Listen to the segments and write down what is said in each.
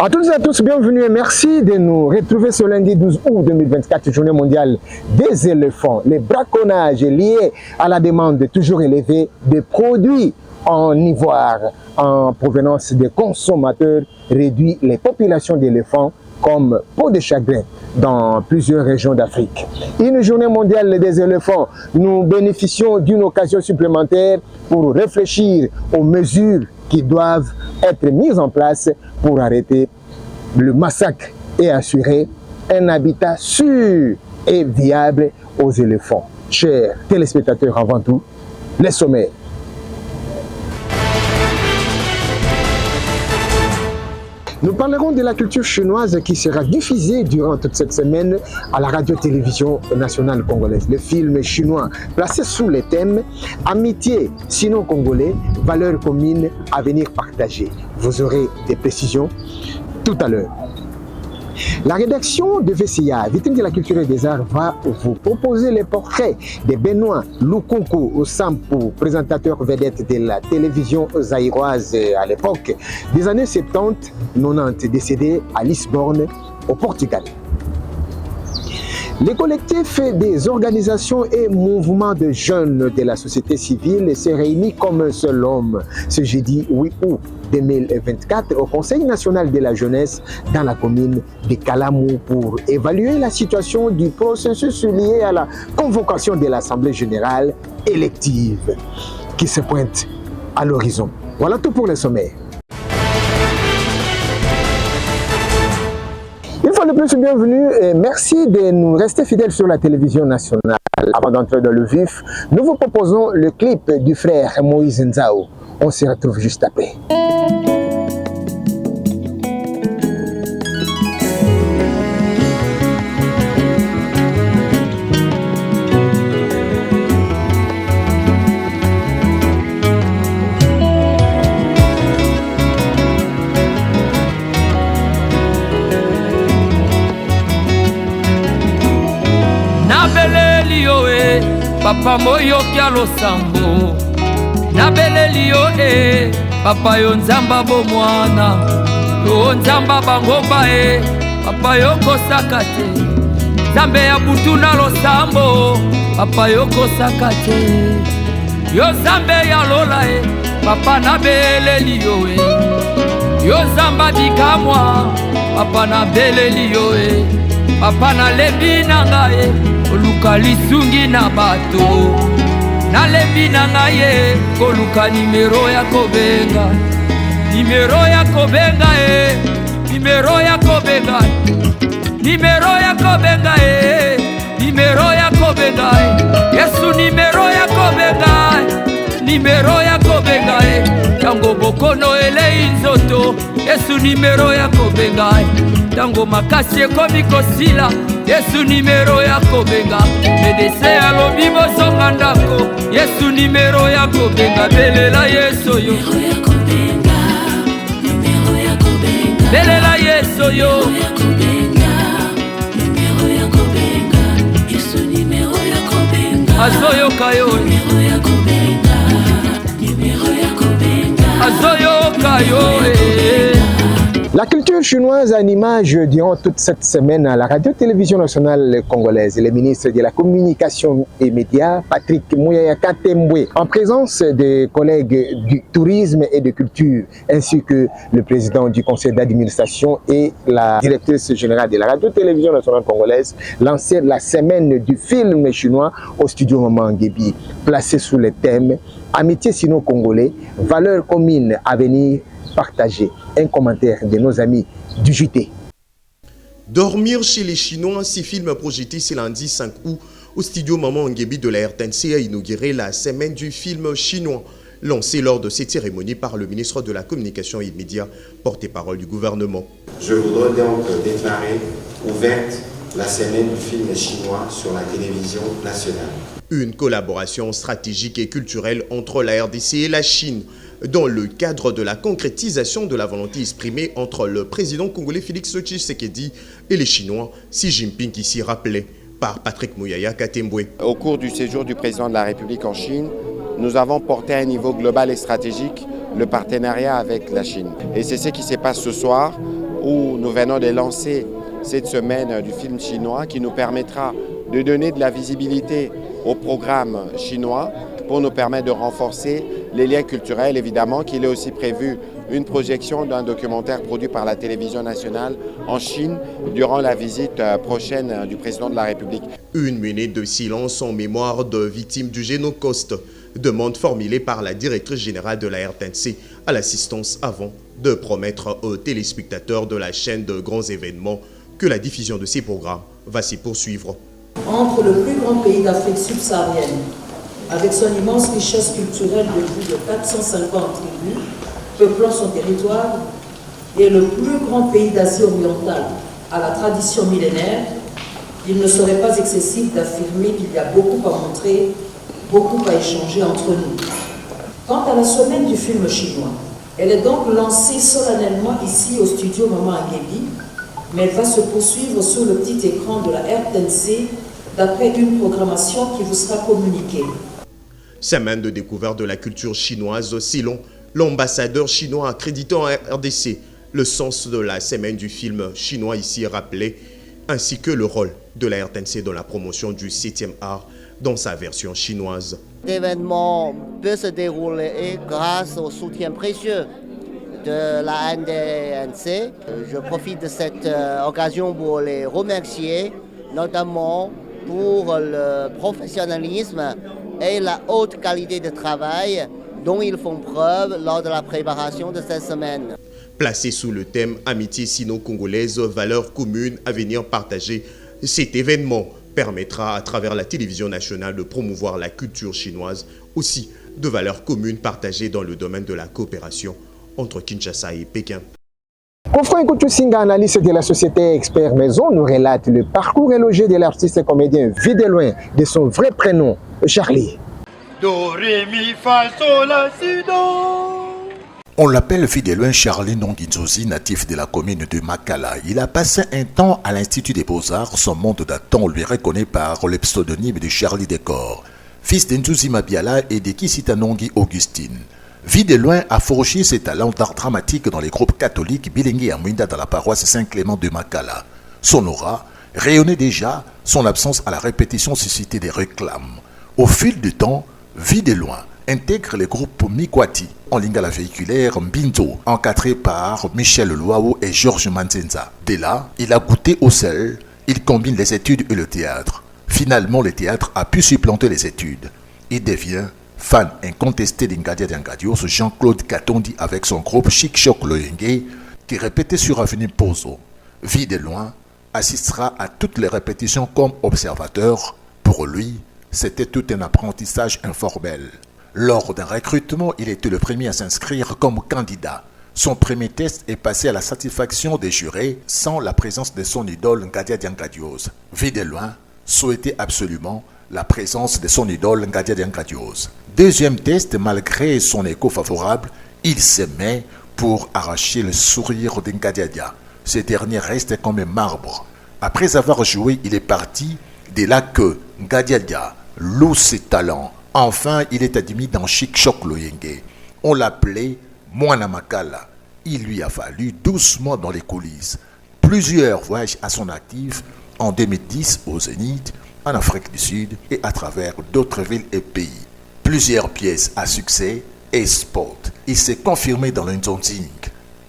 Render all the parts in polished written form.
À toutes et à tous, bienvenue et merci de nous retrouver ce lundi 12 août 2024, journée mondiale des éléphants. Les braconnages liés à la demande toujours élevée de produits en ivoire en provenance des consommateurs réduit les populations d'éléphants comme peau de chagrin dans plusieurs régions d'Afrique. Une journée mondiale des éléphants, nous bénéficions d'une occasion supplémentaire pour réfléchir aux mesures qui doivent être mises en place pour arrêter le massacre et assurer un habitat sûr et viable aux éléphants. Chers téléspectateurs, avant tout, les sommaires. Nous parlerons de la culture chinoise qui sera diffusée durant toute cette semaine à la radio-télévision nationale congolaise. Le film chinois placé sous le thème « Amitié sino-congolais, valeurs communes, avenir partagé ». Vous aurez des précisions tout à l'heure. La rédaction de VCA, Vitrine de la culture et des arts, va vous proposer les portraits de Benoît Lukunku Sampo, présentateur vedette de la télévision zaïroise à l'époque des années 70-90, décédé à Lisbonne, au Portugal. Les collectifs des organisations et mouvements de jeunes de la société civile se réunissent comme un seul homme ce jeudi 8 août 2024 au Conseil national de la jeunesse dans la commune de Kalamou pour évaluer la situation du processus lié à la convocation de l'Assemblée générale élective qui se pointe à l'horizon. Voilà tout pour le sommaire. Une fois de plus, bienvenue et merci de nous rester fidèles sur la télévision nationale. Avant d'entrer dans le vif, nous vous proposons le clip du frère Moïse Nzao. On se retrouve juste après. Papa moyo kia losambo na beleli yo papa yo nzamba bo mwana yo nzamba bangoba papa yo kosaka te nzambe ya butu na losambo papa yo kosaka te yo nzambe ya lola papa na beleli yo yo nzamba bikamwa papa na beleli yo papa na lebi na ngai koluka lisungi na bato nalembi na ngai koluka nimero ya kobenga nimero ya kobenga nimero ya kobenga nimero ya kobenga nimero ya kobenga Yesu nimero ya kobenga nimero ya kobenga tango bokono elei nzoto Yesu nimero ya kobenga tango makasi ekomi kosila Yesu nimero ya kobenga medese alobi bozonga ndako Yesu nimero ya kobenga belela Yesu yo belela Yesu yo azoyoka yo azoyoka yo La culture chinoise en image durant toute cette semaine à la radio-télévision nationale congolaise. Le ministre de la Communication et Médias, Patrick Mouyaya Katembwe, en présence des collègues du tourisme et de culture, ainsi que le président du conseil d'administration et la directrice générale de la radio-télévision nationale congolaise, lançaient la semaine du film chinois au studio Maman Nguébi, placé sous le thème « Amitié sino-congolais, valeurs communes à venir partager ». Un commentaire de nos amis du JT. Dormir chez les Chinois, 6 films projetés ce lundi 5 août au studio Maman Nguébi de la RTNC a inauguré la semaine du film chinois, lancée lors de cette cérémonie par le ministre de la Communication et Médias, porte-parole du gouvernement. Je voudrais donc déclarer ouverte la semaine du film chinois sur la télévision nationale. Une collaboration stratégique et culturelle entre la RDC et la Chine, dans le cadre de la concrétisation de la volonté exprimée entre le président congolais Félix Tshisekedi et les Chinois Xi Jinping, ici rappelé par Patrick Mouyaya Katembwe. Au cours du séjour du président de la République en Chine, nous avons porté à un niveau global et stratégique le partenariat avec la Chine. Et c'est ce qui se passe ce soir où nous venons de lancer cette semaine du film chinois qui nous permettra de donner de la visibilité au programme chinois pour nous permettre de renforcer les liens culturels. Évidemment qu'il est aussi prévu une projection d'un documentaire produit par la télévision nationale en Chine durant la visite prochaine du président de la République. Une minute de silence en mémoire de victimes du génocoste. Demande formulée par la directrice générale de la RTNC à l'assistance avant de promettre aux téléspectateurs de la chaîne de grands événements que la diffusion de ces programmes va s'y poursuivre. Entre le plus grand pays d'Afrique subsaharienne, avec son immense richesse culturelle de plus de 450 tribus, peuplant son territoire, et le plus grand pays d'Asie orientale, à la tradition millénaire, il ne serait pas excessif d'affirmer qu'il y a beaucoup à montrer, beaucoup à échanger entre nous. Quant à la semaine du film chinois, elle est donc lancée solennellement ici au studio Maman Aguebi, mais elle va se poursuivre sur le petit écran de la RTNC d'après une programmation qui vous sera communiquée. Semaine de découverte de la culture chinoise, selon l'ambassadeur chinois accrédité en RDC. Le sens de la semaine du film chinois ici rappelé, ainsi que le rôle de la RTNC dans la promotion du 7e art dans sa version chinoise. L'événement peut se dérouler grâce au soutien précieux de la RTNC. Je profite de cette occasion pour les remercier, notamment pour le professionnalisme et la haute qualité de travail dont ils font preuve lors de la préparation de cette semaine. Placé sous le thème « Amitié sino-congolaise, valeurs communes, avenir partagé », cet événement permettra à travers la télévision nationale de promouvoir la culture chinoise, aussi de valeurs communes partagées dans le domaine de la coopération entre Kinshasa et Pékin. Confrère Nkutu Singa, analyste de la société Expert Maison, nous relate le parcours élogé de l'artiste et comédien vu de loin de son vrai prénom, Charlie. Do, ré, mi, fa, sol, la, si, do. On l'appelle Fideloin Charlie Nonginzozi, natif de la commune de Makala. Il a passé un temps à l'Institut des Beaux-Arts. Son monde datant lui reconnaît par le pseudonyme de Charlie Décor, fils d'Nzozi Mabiala et de Kisita Nongi Augustine. Fideloin a forgé ses talents d'art dramatique dans les groupes catholiques Bilingi et Amwinda dans la paroisse Saint-Clément de Makala. Son aura rayonnait déjà, son absence à la répétition suscitait des réclames. Au fil du temps, Fideloin intègre le groupe Mikwati en lingala véhiculaire Mbinzo, encadré par Michel Louaou et Georges Manzenza. Dès là, il a goûté au sel, il combine les études et le théâtre. Finalement, le théâtre a pu supplanter les études. Il devient fan incontesté d'Ingadia Diangadios, Jean-Claude Katondi avec son groupe Chic Choc Loyengue, qui répétait sur Avenue Pozo. Vie de loin assistera à toutes les répétitions comme observateur. Pour lui, c'était tout un apprentissage informel. Lors d'un recrutement, il était le premier à s'inscrire comme candidat. Son premier test est passé à la satisfaction des jurés sans la présence de son idole Ngadia Diangadios. Vie de loin souhaitait absolument la présence de son idole Ngadia Diangadios. Deuxième test, malgré son écho favorable, il s'aimait pour arracher le sourire de Ngadia. Ce dernier reste comme un marbre. Après avoir joué, il est parti. Dès là que Ngadia loue ses talents. Enfin, il est admis dans Chic Choc Loyengue. On l'appelait Mwana Makala. Il lui a fallu 12 mois dans les coulisses. Plusieurs voyages à son actif en 2010 au Zénith, en Afrique du Sud et à travers d'autres villes et pays. Plusieurs pièces à succès et spot. Il s'est confirmé dans le Nzonzing.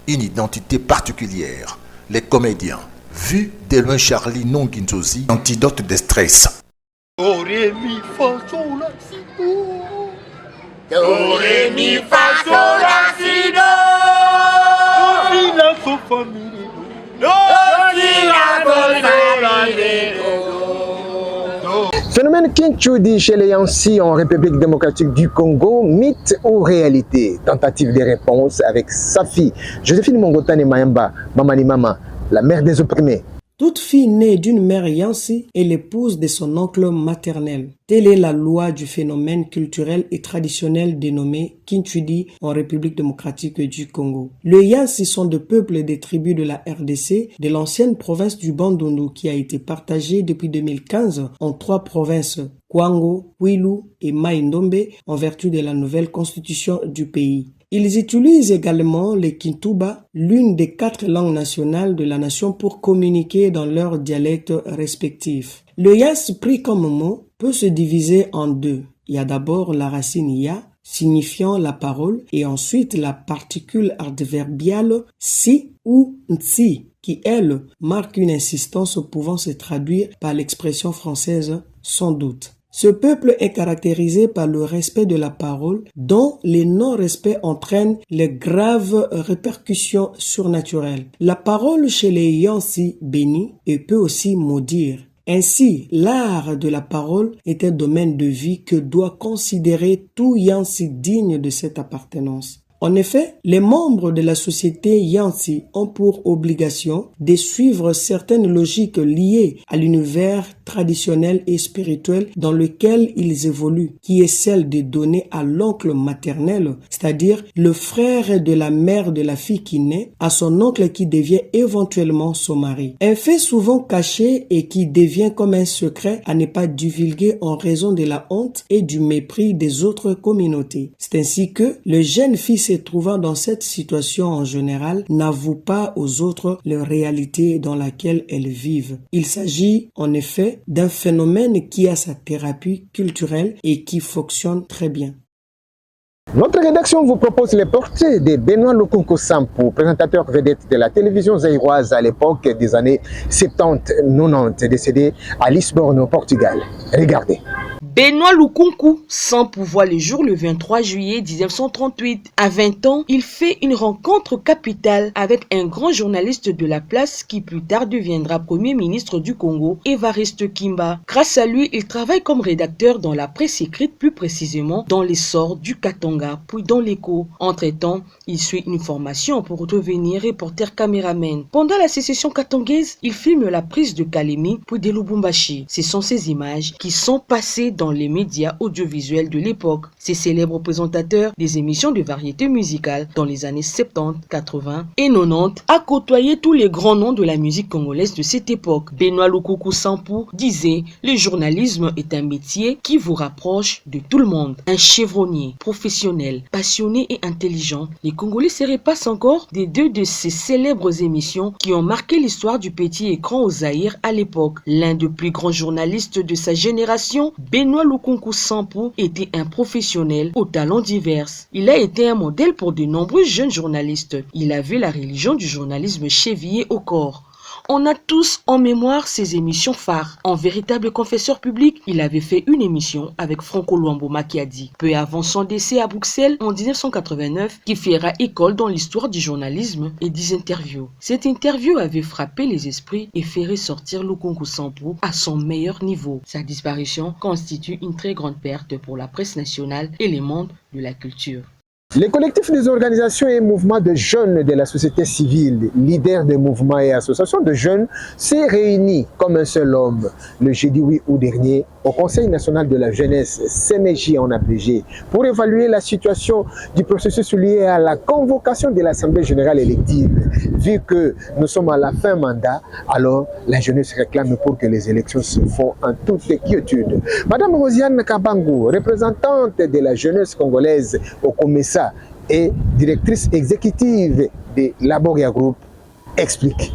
Une identité particulière. Les comédiens, vu de loin Charlie Nonginzozi, antidote de stress. Do, ré, mi, fa, sol, la, si, do. Do, ré, mi, fa, sol, la, si, do. Do, si, la, so, fa, mi, do. Do, si, la, sol, fa, mi, do. Phénomène Kinshudi chez les Yansi en République démocratique du Congo, mythe ou réalité? Tentative de réponse avec Safi, Joséphine Mongotane Mayamba, Mamani Mama, la mère des opprimés. Toute fille née d'une mère Yansi est l'épouse de son oncle maternel. Telle est la loi du phénomène culturel et traditionnel dénommé Kinshudi en République démocratique du Congo. Les Yansi sont de peuples des tribus de la RDC, de l'ancienne province du Bandundu qui a été partagée depuis 2015 en 3 provinces, Kwango, Kwilu et Mai-Ndombe, en vertu de la nouvelle constitution du pays. Ils utilisent également le Kintuba, l'une des 4 langues nationales de la nation, pour communiquer dans leurs dialectes respectifs. Le yas pris comme mot peut se diviser en 2. Il y a d'abord la racine ya, signifiant la parole, et ensuite la particule adverbiale si ou ntsi, qui elle marque une insistance pouvant se traduire par l'expression française sans doute. Ce peuple est caractérisé par le respect de la parole, dont les non-respects entraînent les graves répercussions surnaturelles. La parole chez les Yansi bénit et peut aussi maudire. Ainsi, l'art de la parole est un domaine de vie que doit considérer tout Yansi digne de cette appartenance. En effet, les membres de la société Yansi ont pour obligation de suivre certaines logiques liées à l'univers traditionnel et spirituel dans lequel ils évoluent, qui est celle de donner à l'oncle maternel, c'est-à-dire le frère de la mère de la fille qui naît, à son oncle qui devient éventuellement son mari. Un fait souvent caché et qui devient comme un secret à ne pas divulguer en raison de la honte et du mépris des autres communautés. C'est ainsi que le jeune fils se trouvant dans cette situation en général n'avoue pas aux autres leur réalité dans laquelle elles vivent. Il s'agit en effet d'un phénomène qui a sa thérapie culturelle et qui fonctionne très bien. Notre rédaction vous propose les portraits de Benoît Lukunku Sampu, présentateur vedette de la télévision zaïroise à l'époque des années 70-90, décédé à Lisbonne au Portugal. Regardez. Benoît Lukunku Sampu voit le jour le 23 juillet 1938. À 20 ans, il fait une rencontre capitale avec un grand journaliste de la place qui plus tard deviendra premier ministre du Congo, Évariste Kimba. Grâce à lui, il travaille comme rédacteur dans la presse écrite, plus précisément dans l'essor du Katanga, puis dans l'Écho. Entre-temps, il suit une formation pour devenir reporter caméraman. Pendant la sécession katangaise, il filme la prise de Kalemi puis de Lubumbashi. Ce sont ces images qui sont passées dans les médias audiovisuels de l'époque. Ces célèbres présentateurs des émissions de variété musicale dans les années 70, 80 et 90 a côtoyé tous les grands noms de la musique congolaise de cette époque. Benoît Lukunku Sampu disait « Le journalisme est un métier qui vous rapproche de tout le monde. Un chevronnier, professionnel, passionné et intelligent. » Les Congolais se repassent encore des 2 de ces célèbres émissions qui ont marqué l'histoire du petit écran au Zaïre à l'époque. L'un des plus grands journalistes de sa génération, Benoît Lukunku Sampu était un professionnel aux talents divers. Il a été un modèle pour de nombreux jeunes journalistes. Il avait la religion du journalisme chevillée au corps. On a tous en mémoire ses émissions phares. En véritable confesseur public, il avait fait une émission avec Franco Luambo Makiadi, peu avant son décès à Bruxelles en 1989, qui fera école dans l'histoire du journalisme et des interviews. Cette interview avait frappé les esprits et fait ressortir Lukunku Sampu à son meilleur niveau. Sa disparition constitue une très grande perte pour la presse nationale et les mondes de la culture. Les collectifs des organisations et mouvements de jeunes de la société civile, leaders des mouvements et associations de jeunes, s'est réunis comme un seul homme le jeudi 8 août dernier au Conseil national de la jeunesse, CNJ en abrégé, pour évaluer la situation du processus lié à la convocation de l'Assemblée générale élective. Vu que nous sommes à la fin mandat, alors la jeunesse réclame pour que les élections se font en toute quiétude. Madame Rosiane Kabangu, représentante de la jeunesse congolaise au COMESA et directrice exécutive de Laboria Group, explique.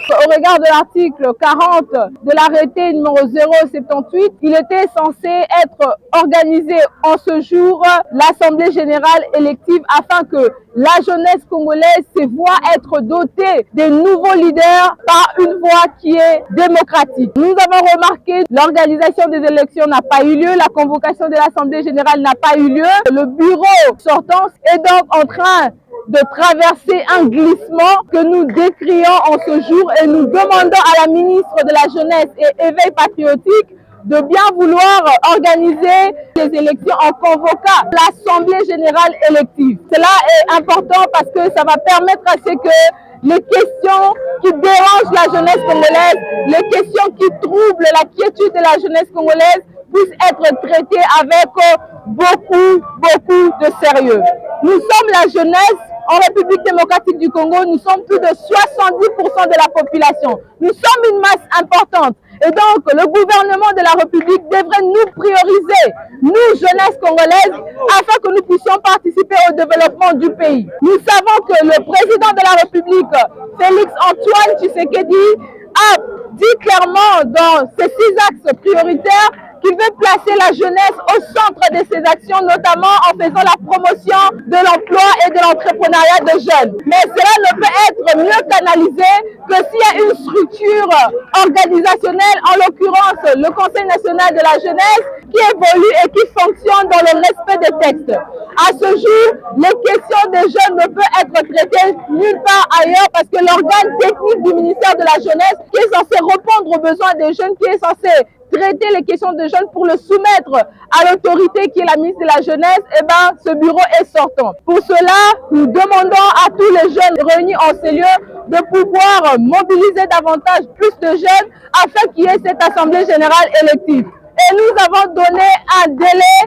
Au regard de l'article 40 de l'arrêté numéro 078, il était censé être organisé en ce jour l'Assemblée générale élective afin que la jeunesse congolaise se voit être dotée de nouveaux leaders par une voie qui est démocratique. Nous avons remarqué que l'organisation des élections n'a pas eu lieu, la convocation de l'Assemblée générale n'a pas eu lieu. Le bureau sortant est donc en train de traverser un glissement que nous décrions en ce jour et nous demandons à la ministre de la Jeunesse et Éveil patriotique de bien vouloir organiser les élections en convoquant l'Assemblée générale élective. Cela est important parce que ça va permettre à ce que les questions qui dérangent la jeunesse congolaise, les questions qui troublent la quiétude de la jeunesse congolaise puissent être traitées avec beaucoup de sérieux. Nous sommes la jeunesse. En République démocratique du Congo, nous sommes plus de 70% de la population. Nous sommes une masse importante. Et donc, le gouvernement de la République devrait nous prioriser, nous, jeunesse congolaise, afin que nous puissions participer au développement du pays. Nous savons que le président de la République, Félix Antoine Tshisekedi, a dit clairement dans ses 6 axes prioritaires qu'il veut placer la jeunesse au centre de ses actions, notamment en faisant la promotion de l'emploi et de l'entrepreneuriat de jeunes. Mais cela ne peut être mieux canalisé que s'il y a une structure organisationnelle, en l'occurrence le Conseil national de la jeunesse, qui évolue et qui fonctionne dans le respect des textes. À ce jour, les questions des jeunes ne peuvent être traitées nulle part ailleurs parce que l'organe technique du ministère de la Jeunesse, qui est censé répondre aux besoins des jeunes, qui est censé traiter les questions des jeunes pour le soumettre à l'autorité qui est la ministre de la Jeunesse, eh ben, ce bureau est sortant. Pour cela, nous demandons à tous les jeunes réunis en ces lieux de pouvoir mobiliser davantage plus de jeunes afin qu'il y ait cette Assemblée générale élective. Et nous avons donné un délai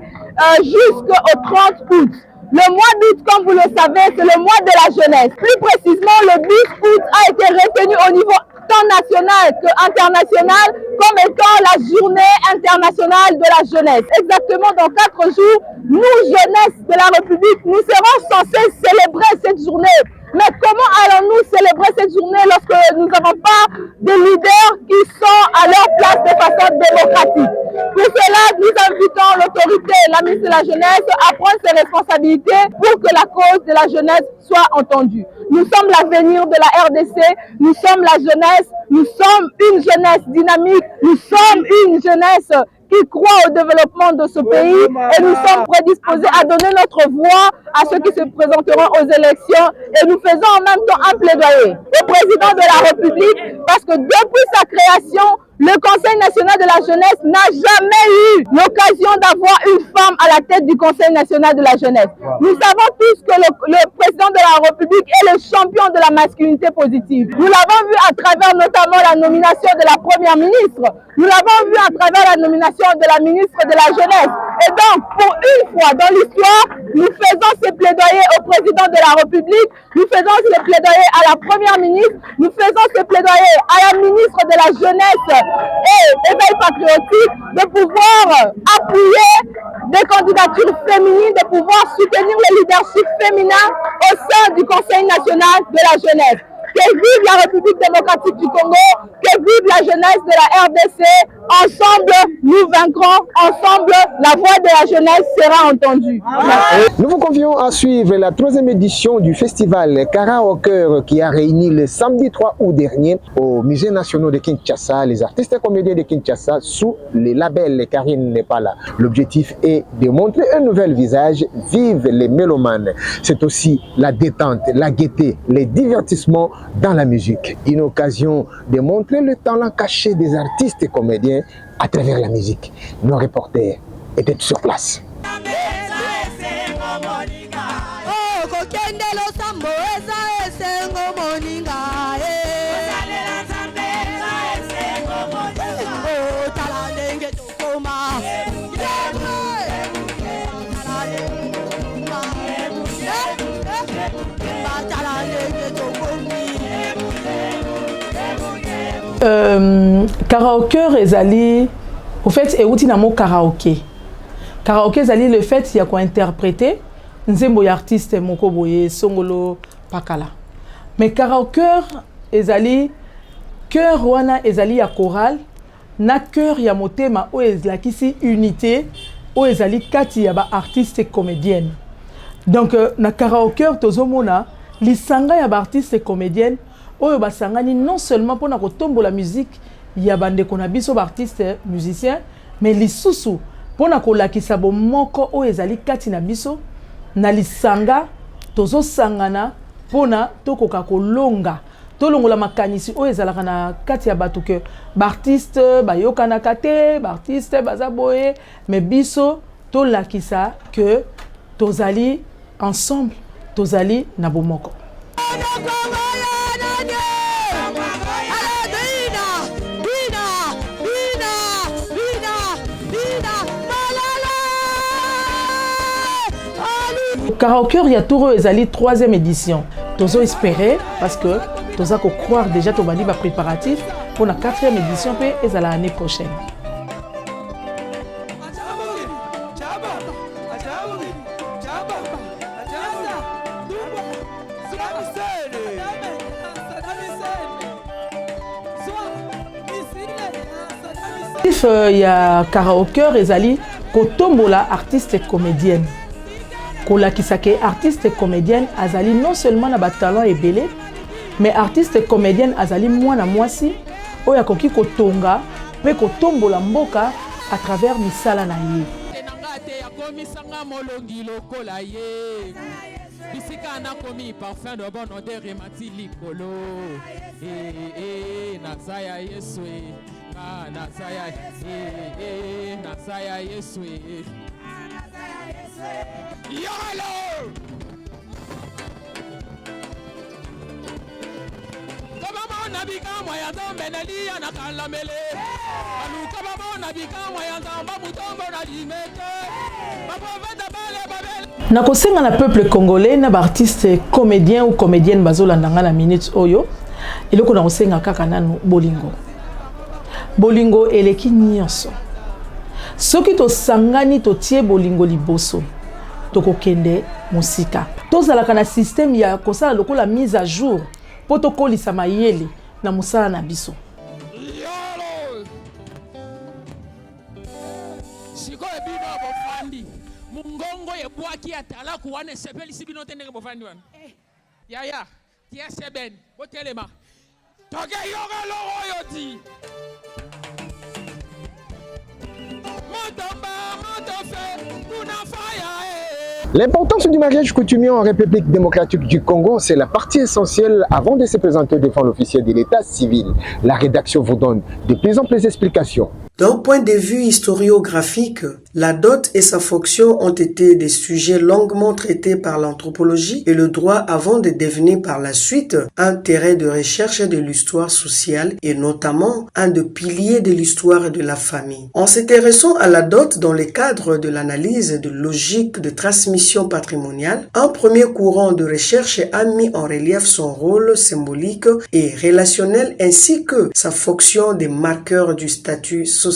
jusqu'au 30 août. Le mois d'août, comme vous le savez, c'est le mois de la jeunesse. Plus précisément, le 10 août a été retenu au niveau tant national qu'international comme étant la journée internationale de la jeunesse. Exactement dans 4 jours, nous, jeunesse de la République, nous serons censés célébrer cette journée. Mais comment allons-nous célébrer cette journée lorsque nous n'avons pas des leaders qui sont à leur place de façon démocratique? Pour cela, nous invitons l'autorité, la ministre de la Jeunesse, à prendre ses responsabilités pour que la cause de la jeunesse soit entendue. Nous sommes l'avenir de la RDC, nous sommes la jeunesse, nous sommes une jeunesse dynamique, nous sommes une jeunesse qui croit au développement de ce pays et nous sommes prédisposés à donner notre voix à ceux qui se présenteront aux élections et nous faisons en même temps un plaidoyer au président de la République parce que depuis sa création, le Conseil national de la jeunesse n'a jamais eu l'occasion d'avoir une femme à la tête du Conseil national de la jeunesse. Nous savons tous que le président de la République est le champion de la masculinité positive. Nous l'avons vu à travers notamment la nomination de la première ministre. Nous l'avons vu à travers la nomination de la ministre de la jeunesse. Et donc, pour une fois dans l'histoire, nous faisons ces plaidoyers au président de la République, nous faisons ces plaidoyers à la première ministre, nous faisons ces plaidoyers à la ministre de la jeunesse et éveil patriotique, de pouvoir appuyer des candidatures féminines, de pouvoir soutenir le leadership féminin au sein du Conseil national de la jeunesse. Que vive la République démocratique du Congo, que vive la jeunesse de la RDC. Ensemble, nous vaincrons. Ensemble, la voix de la jeunesse sera entendue. Nous vous convions à suivre la 3e édition du festival Kara au cœur qui a réuni le samedi 3 août dernier au Musée national de Kinshasa les artistes et comédiens de Kinshasa sous le label Karine n'est pas là. L'objectif est de montrer un nouvel visage, vive les mélomanes. C'est aussi la détente, la gaieté, les divertissements dans la musique. Une occasion de montrer le talent caché des artistes et comédiens à travers la musique. Nos reporters étaient sur place. Karaoke ezali au fait euti na mo karaoke. Karaoke ezali le fait ya ko interpréter nzembo ya artiste moko boye songolo pakala. Mais karaoke ezali cœur wana ezali ya chorale na cœur ya motema o ezalakisi unité o ezali kati ya ba artiste comédienne. Donc na karaoke tozomona lisanga ya ba artiste comédienne oyo basangani non seulement pour na kotombo la musique ya bande kona biso ba artiste musicien mais lisusu pour na kolakisa bo moko oyo ezali kati na biso na lisanga tozo sangana pona tokoka kolonga tolongola makanisi oyo ezalaka na kati ya bato ke ba artiste ba yokana kate ba artiste bazaboye mais biso tolakisa que tozali ensemble tozali na bo moko. Karaoke ya Touro ezali 3e édition. Tozo espérer parce que toza ko croire déjà to bandi ba préparatif pour la 4e édition et l'année prochaine. Il y a karaoke ezali kotombola artiste et comédienne. Kola kisake artiste et comédienne azali non seulement na ba talent ebele, mais artiste et comédienne azali mwana mwasi oya koki kotonga pe kotombola mboka à travers misala na ye. Bisika na komi parfum de bon odeur et mati likolo. Nazaya Yesu Nazaya Nazaya Yesu Yalo Kama nabika moya dombeleli ya nakalamele Alu kama nabika moya zamba mutombo na limete Bapova bale babel Na kosenga na peuple congolais na artiste comédien ou comédienne bazolandanga na minute oyo eloko na kosenga kaka nanu bolingo. Bolingo eleki nyonso. Soki to sangani to tie bolingo liboso to kokende musika. Tozalaka na système ya kosala lokola mise à jour poto kolisa mayele na musala na biso. Siko ebino abofandi. Mungongo yebwaki atala kuwane sepeli sibino tendenge bofandi wana. Ya tia seben botelema. Toge yoga logo yoti. L'importance du mariage coutumier en République démocratique du Congo, c'est la partie essentielle avant de se présenter devant l'officier de l'état civil. La rédaction vous donne de plus amples explications. D'un point de vue historiographique, la dot et sa fonction ont été des sujets longuement traités par l'anthropologie et le droit avant de devenir par la suite un terrain de recherche de l'histoire sociale et notamment un des piliers de l'histoire de la famille. En s'intéressant à la dot dans le cadre de l'analyse de logique de transmission patrimoniale, un premier courant de recherche a mis en relief son rôle symbolique et relationnel ainsi que sa fonction de marqueur du statut social.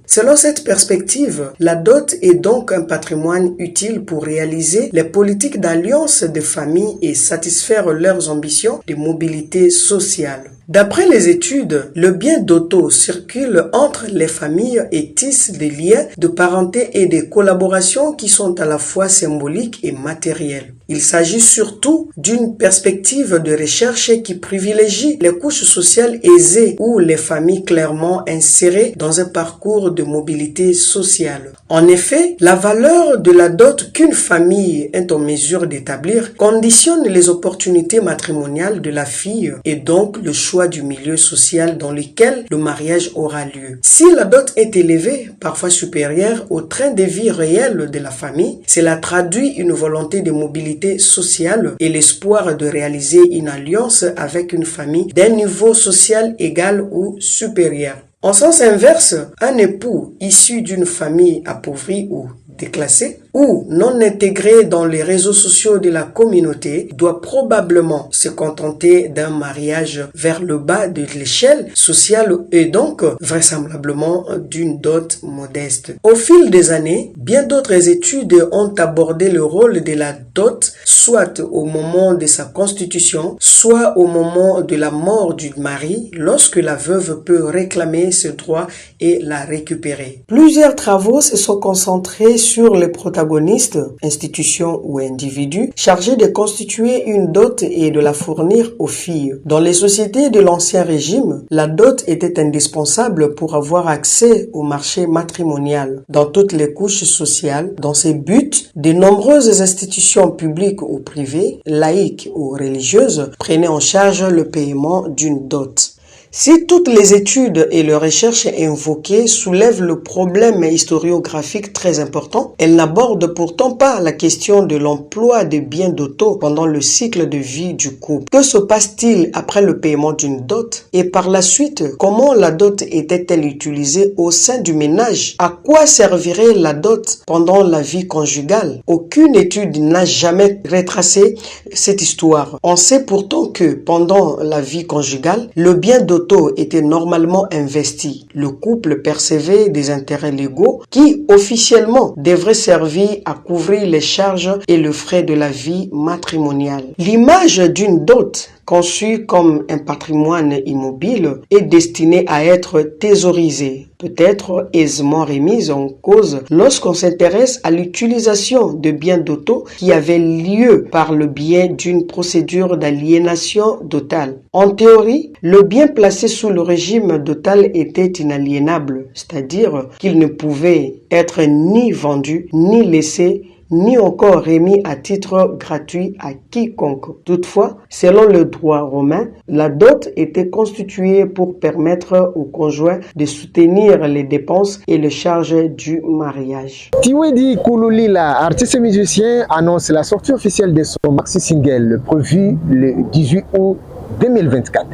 Selon cette perspective, la dot est donc un patrimoine utile pour réaliser les politiques d'alliance de famille et satisfaire leurs ambitions de mobilité sociale. D'après les études, le bien d'auto circule entre les familles et tisse des liens de parenté et de collaboration qui sont à la fois symboliques et matériels. Il s'agit surtout d'une perspective de recherche qui privilégie les couches sociales aisées ou les familles clairement insérées dans un parcours de mobilité sociale. En effet, la valeur de la dot qu'une famille est en mesure d'établir conditionne les opportunités matrimoniales de la fille et donc le choix du milieu social dans lequel le mariage aura lieu. Si la dot est élevée, parfois supérieure au train de vie réel de la famille, cela traduit une volonté de mobilité sociale et l'espoir de réaliser une alliance avec une famille d'un niveau social égal ou supérieur. En sens inverse, un époux issu d'une famille appauvrie ou déclassée ou non intégré dans les réseaux sociaux de la communauté doit probablement se contenter d'un mariage vers le bas de l'échelle sociale et donc vraisemblablement d'une dot modeste. Au fil des années, bien d'autres études ont abordé le rôle de la dot soit au moment de sa constitution, soit au moment de la mort du mari lorsque la veuve peut réclamer ce droit et la récupérer. Plusieurs travaux se sont concentrés sur les protagonistes, institutions ou individus, chargés de constituer une dot et de la fournir aux filles. Dans les sociétés de l'Ancien Régime, la dot était indispensable pour avoir accès au marché matrimonial. Dans toutes les couches sociales, dans ces buts, de nombreuses institutions publiques ou privées, laïques ou religieuses, prenaient en charge le paiement d'une dot. Si toutes les études et les recherches invoquées soulèvent le problème historiographique très important, elles n'abordent pourtant pas la question de l'emploi des biens d'auto pendant le cycle de vie du couple. Que se passe-t-il après le paiement d'une dot? Et par la suite, comment la dot était-elle utilisée au sein du ménage? À quoi servirait la dot pendant la vie conjugale? Aucune étude n'a jamais retracé cette histoire. On sait pourtant que pendant la vie conjugale, le bien d'auto Doto était normalement investi, le couple percevait des intérêts légaux qui officiellement devraient servir à couvrir les charges et le frais de la vie matrimoniale. L'image d'une dot conçue comme un patrimoine immobile est destinée à être thésaurisée, peut-être aisément remise en cause lorsqu'on s'intéresse à l'utilisation de biens dotaux qui avaient lieu par le biais d'une procédure d'aliénation dotale. En théorie, le bien placé sous le régime dotal était inaliénable, c'est-à-dire qu'il ne pouvait être ni vendu, ni laissé, ni encore remis à titre gratuit à quiconque. Toutefois, selon le droit romain, la dot était constituée pour permettre au conjoint de soutenir les dépenses et les charges du mariage. Tiwedi Kouloulila, artiste et musicien, annonce la sortie officielle de son maxi-single prévu le 18 août 2024.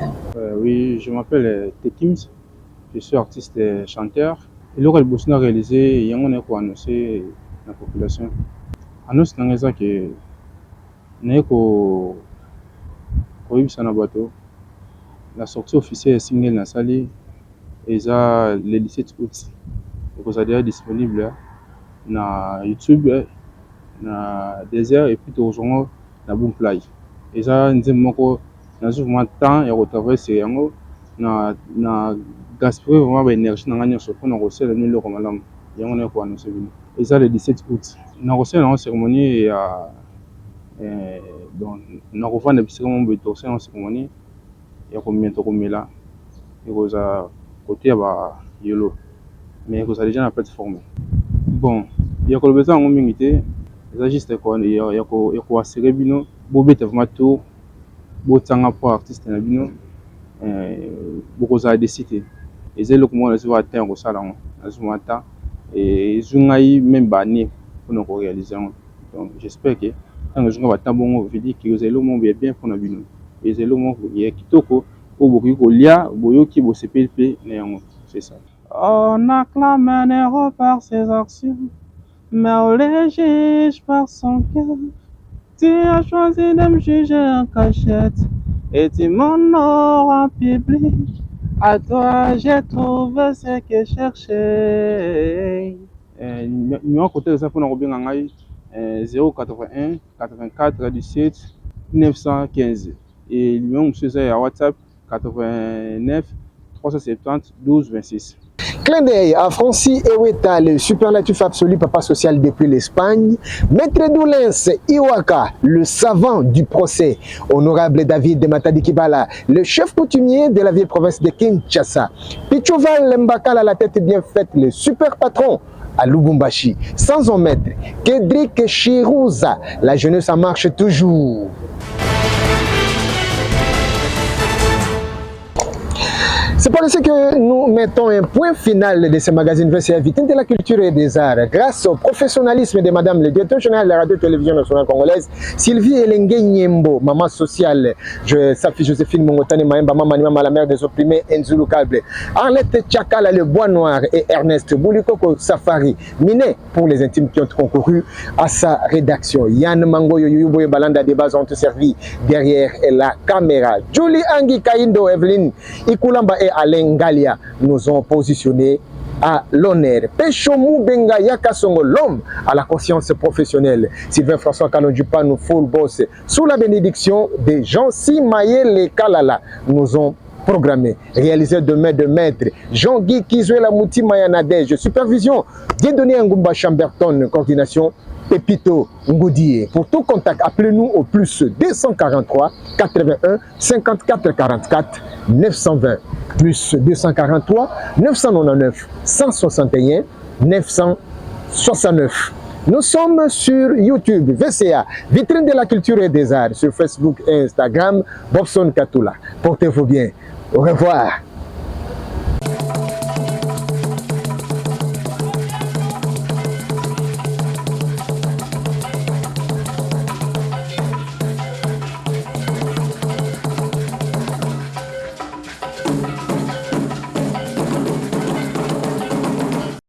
Oui, je m'appelle Tekims, je suis artiste et chanteur. Et le Bosnie a réalisé, il y a annoncé la population. Annonce nangeza que neko koyibisa na bato la sortie officielle single na sali eza le 17 août donc ça déjà disponible na YouTube na Deezer et puis tozongo na Boomplay eza nzembo moko na vraiment temps ya retravailler sur yango na gaspiller vraiment ba énergie na nganya so pona ko sela ni lo malamu yango na ko annoncer bino eza le 17 août na ko sela na cérémonie ya donc na ko vendre bisika mo beto sela na cérémonie ya ko miento ko mela et koza côté ba yolo mais koza déjà na plateforme bon ya ko besoin ngo mingité eza juste ko ya ko assurer bino bo beta vraiment tout bo tanga pour artiste na bino beaucoup ça décidé et c'est le comment on va atteindre au salon à ce moment là et zungai même banni pour nous réaliser donc j'espère que quand je vais attendre bon je dis que vous allez le monde bien pour nous bino et c'est le monde qui est kitoko pour beaucoup ko lia boyo ki bo CPP néanmoins c'est ça on acclame un héros par ses actions mais on les juge par son cœur. Tu as choisi de me juger en cachette et tu m'honores en public. À toi, j'ai trouvé ce que je cherchais. Numéro côté de ça pour nous 081 84 17 915 et numéro monsieur à WhatsApp 89 370 12 26. Clin d'œil à Francis Eweta, le superlatif absolu papa social depuis l'Espagne. Maître Doulens Iwaka, le savant du procès. Honorable David de Matadi Kibala, le chef coutumier de la vieille province de Kinshasa. Pichoval Mbakala, la tête bien faite, le super patron à Lubumbashi. Sans en mettre, Kedrick Chirouza, la jeunesse en marche toujours. C'est pour ça que nous mettons un point final de ce magazine VCA Vitrine de la culture et des arts grâce au professionnalisme de Madame le directeur général de la radio-télévision nationale congolaise, Sylvie Elenge Nyembo, maman sociale, sa fille Joséphine Mongotane Maemba, maman Nima, la mère des opprimés, Nzulu Kable, Arlette Tchakala, le Bois Noir et Ernest Boulikoko Safari, Miné pour les intimes qui ont concouru à sa rédaction. Yann Mango, Yoyubo Balanda des bases ont servi derrière la caméra. Julie Angi Kaindo, Evelyne Ikulamba et Alain Galia nous ont positionnés à l'honneur. Péchomou Benga Yakasongo, l'homme à la conscience professionnelle. Sylvain François Kalonjupa, nous full boss, sous la bénédiction de Jean-Si Mayele Kalala, nous ont programmé. Réalisé de main de maître, Jean-Guy Kizuela Mouti Mayanadej, supervision, Dieudonné Ngumba Chamberton, coordination, Pepito Ngoudier. Pour tout contact, appelez-nous au plus 243 81 54 44 920 plus 243 999 161 969. Nous sommes sur YouTube, VCA, Vitrine de la culture et des arts, sur Facebook et Instagram, Bobson Katula. Portez-vous bien. Au revoir.